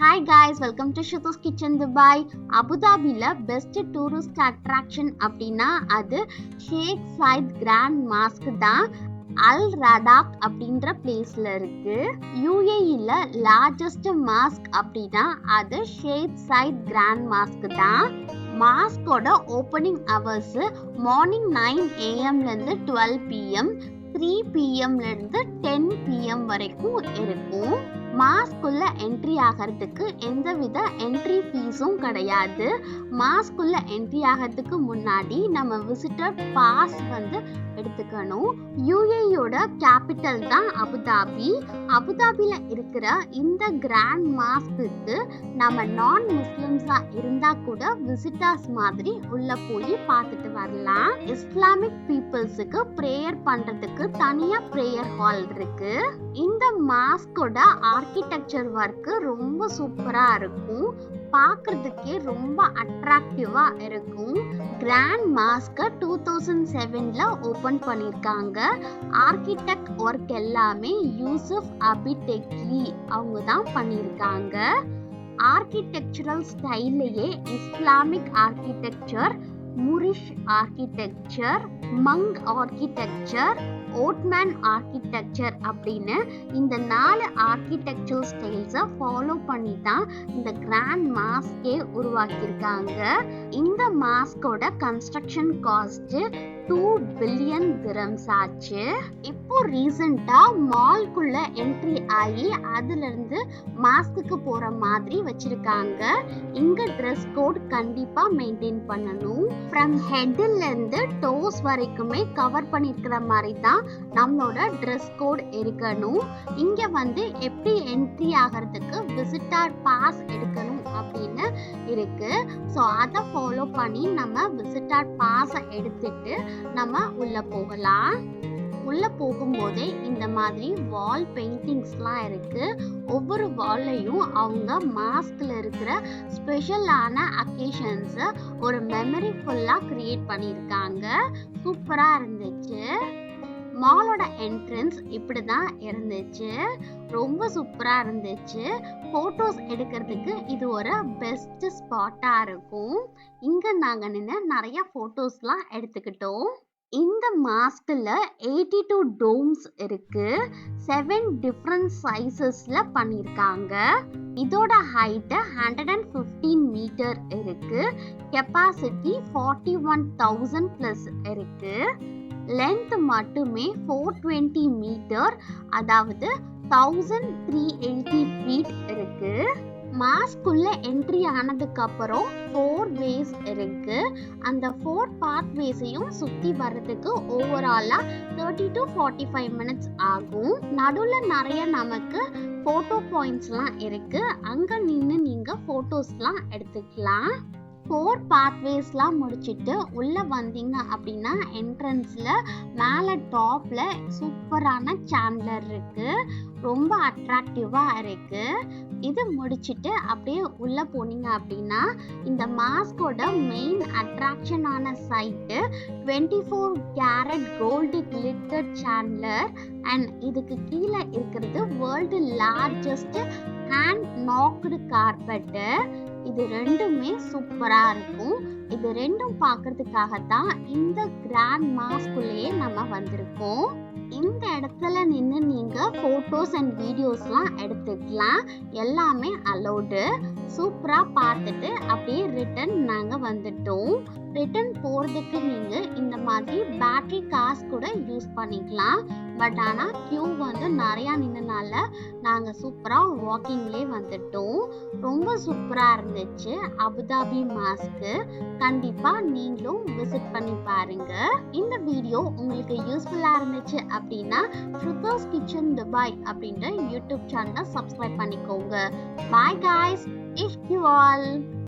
Hi guys, welcome to Shruto's Kitchen Dubai. Abu Dhabiல best tourist attraction அப்படின்னா அது ஷேக் Syed grand mosque தான். அல் Radek அப்படின்ற பிளேஸ்ல இருக்கு. யூஏஇல லார்ஜஸ்ட் மாஸ்க் அப்படின்னா அது ஷேக் சையத் கிராண்ட் மாஸ்க் தான். மாஸ்கோட ஓப்பனிங் ஹவர்ஸ் மார்னிங் 9 AM இருந்து 12 PM, 3 PM இருந்து 10 PM வரைக்கும் இருக்கும். மாஸ்குள்ள என்ட்ரி ஆகிறதுக்கு எந்தவித என்ட்ரி ஃபீஸும் கிடையாது. மாஸ்குள்ள என்ட்ரி ஆகிறதுக்கு முன்னாடி நம்ம விசிட்டர் பாஸ் எடுத்துக்கணும். யூஏஇயோட கேபிட்டல் தான் அபுதாபி. அபுதாபில இருக்கிற இந்த கிராண்ட் மாஸ்க்கு நம்ம நான் முஸ்லிம்ஸா இருந்தா கூட விசிட்டர்ஸ் மாதிரி உள்ள போய் பார்த்துட்டு வரலாம். இஸ்லாமிக் பீப்புள்ஸுக்கு ப்ரேயர் பண்றதுக்கு தனியா ப்ரேயர் ஹால் இருக்கு. இந்த மாஸ்கோட ஆர்கிடெக்சர் ஒர்க் ரொம்ப சூப்பரா இருக்கும். பார்க்கிறதுக்கே ரொம்ப அட்ராக்டிவா இருக்கும். கிராண்ட் மாஸ்க் 2007ல ஓபன் பண்ணிருக்காங்க. ஆர்கிடெக்ட் ஒர்க் எல்லாமே யூசுப் அபிடெக்லி அவங்க தான் பண்ணிருக்காங்க. ஆர்கிடெக்சரல் ஸ்டைல்லையே இஸ்லாமிக் ஆர்கிடெக்சர், முரிஷ் ஆர்கிடெக்சர், மங்க் ஆர்கிடெக்சர், ஓட்மேன் ஆர்கிடெக்சர் அப்படின்னு இந்த 4 ஆர்கிடெக்சரல் ஸ்டைல்ஸை ஃபாலோ பண்ணி தான் இந்த கிராண்ட் மாஸ்கே உருவாக்கியிருக்காங்க. இந்த மாஸ்கோட கன்ஸ்ட்ரக்ஷன் காஸ்ட் 2 பில்லியன் திரம்ஸ் ஆச்சு. இப்போ ரீசெண்டா மால்குள்ள என்ட்ரி ஆகி அதுல இருந்து மாஸ்க்கு போற மாதிரி வச்சிருக்காங்க. இங்க ட்ரெஸ் கோட் கண்டிப்பா மெயின்டைன் பண்ணணும். ஃப்ரம் ஹெட்ல இருந்து டோஸ் வரைக்குமே கவர் பண்ணிருக்கிற மாதிரி தான் நம்மளோட ட்ரெஸ் கோட் இருக்கணும். இங்க எப்படி என்ட்ரி ஆகிறதுக்கு விசிட்டர் பாஸ் எடுக்கணும் அப்படின்னு இருக்கு. ஸோ அதை ஃபாலோ பண்ணி நம்ம விசிட்டர் பாஸை எடுத்துட்டு நம்ம உள்ள போகலாம். உள்ள போகும்போதே இந்த மாதிரி வால் பெயிண்டிங்ஸ்லாம் இருக்கு. ஒவ்வொரு வால்லையும் அவங்க மாஸ்க்ல இருக்கிற ஸ்பெஷலான அக்கேஷன்ஸ் ஒரு மெமரி ஃபுல்லா கிரியேட் பண்ணியிருக்காங்க. சூப்பரா இருந்துச்சு. மாலோட என்ட்ரன்ஸ் இப்படிதான் இருந்துச்சு. ரொம்ப சூப்பரா இருந்துச்சு. போட்டோஸ் எடுக்கிறதுக்கு இது ஒரு பெஸ்ட் ஸ்பாட்டா இருக்கும். இங்க நாங்க நின்று நிறைய போட்டோஸ்லாம் எடுத்துக்கிட்டோம். இந்த மாஸ்க்ல 82 டோம்ஸ் இருக்கு. 7 டிஃப்ரெண்ட் சைசஸ்ல பண்ணிருக்காங்க. இதோட ஹைட் 115 மீட்டர் இருக்கு. கெப்பாசிட்டி 41,000 பிளஸ் இருக்கு. லென்த் மட்டுமே 420 மீட்டர், அதாவது 1380 ஃபீட் இருக்கு. மாஸ்குள்ள என்ட்ரி ஆனதுக்கு அப்புறம் 4 வேஸ் இருக்கு. அந்த 4 பாத்வேஸையும் சுத்தி வர்றதுக்கு ஓவராலா 30 to 45 மினிட்ஸ் ஆகும். நடுவில் நிறைய நமக்கு போட்டோ பாயிண்ட்ஸ்லாம் இருக்கு. அங்க நின்று நீங்க போட்டோஸ்லாம் எடுத்துக்கலாம். 4 பாத்வேஸ்லாம் முடிச்சிட்டு உள்ள வந்தீங்க அப்படின்னா என்ட்ரன்ஸ்ல மேல டாப்ல சூப்பரான சாண்ட்லர் இருக்கு. ரொம்ப அட்ராக்டிவா இருக்கு. இது முடிச்சிட்டு அப்படியே உள்ள போனீங்க அப்படின்னா இந்த மாஸ்கோட மெயின் அட்ராக்ஷனான சைட்டு 24 carat gold glitter chandelier. And இதுக்கு கீழே இருக்கிறது world largest hand knotted carpet. இது ரெண்டுமே சூப்பரா இருக்கும். இது ரெண்டும் பார்க்கறதுக்காக தான் இந்த கிராண்ட் மாஸ்குள்ளேயே நம்ம வந்திருக்கோம். இந்த இடத்துல நின்று நீங்க போட்டோஸ் அண்ட் வீடியோஸ்லாம் எடுத்துக்கலாம். எல்லாமே அலோடு. சூப்பரா பார்த்துட்டு அப்படியே ரிட்டர்ன் நாங்க வந்துட்டோம். ரிட்டர்ன் போறதுக்கு நீங்க இந்த மாதிரி பேட்டரி கார்ஸ் கூட யூஸ் பண்ணிக்கலாம். பட் ஆனா கியூ நிறைய நின்னனால நாங்க சூப்பரா வாக்கிங்லேயே வந்துட்டோம். ரொம்ப சூப்பரா இருந்துச்சு அபுதாபி மாஸ்க். கண்டிப்பா நீங்களும் விசிட் பண்ணி பாருங்க. இந்த வீடியோ உங்களுக்கு யூஸ்ஃபுல்லா இருந்துச்சு அப்படின்னா ஷுருதோஸ் கிச்சன் துபாய் அப்படின்ற யூடியூப் சேனலை சப்ஸ்கிரைப் பண்ணிக்கோங்க. Bye guys, miss you all.